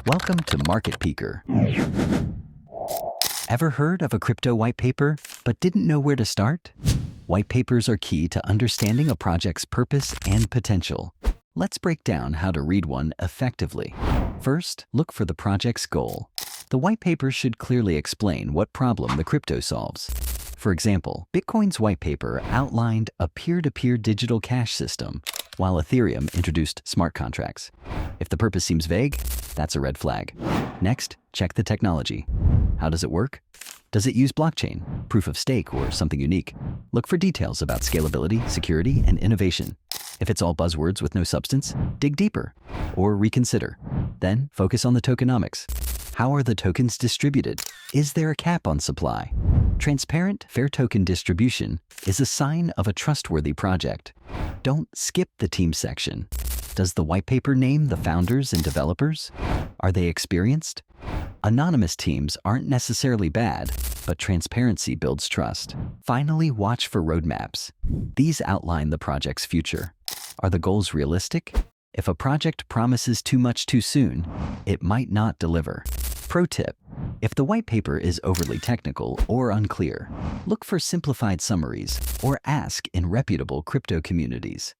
Welcome to Market Peeker. Ever heard of a crypto white paper, but didn't know where to start? White papers are key to understanding a project's purpose and potential. Let's break down how to read one effectively. First, look for the project's goal. The white paper should clearly explain what problem the crypto solves. For example, Bitcoin's white paper outlined a peer-to-peer digital cash system, while Ethereum introduced smart contracts. If the purpose seems vague, that's a red flag. Next, check the technology. How does it work? Does it use blockchain, proof of stake, or something unique? Look for details about scalability, security, and innovation. If it's all buzzwords with no substance, dig deeper or reconsider. Then focus on the tokenomics. How are the tokens distributed? Is there a cap on supply? Transparent, fair token distribution is a sign of a trustworthy project. Don't skip the team section. Does the white paper name the founders and developers? Are they experienced? Anonymous teams aren't necessarily bad, but transparency builds trust. Finally, watch for roadmaps. These outline the project's future. Are the goals realistic? If a project promises too much too soon, it might not deliver. Pro tip: if the white paper is overly technical or unclear, look for simplified summaries or ask in reputable crypto communities.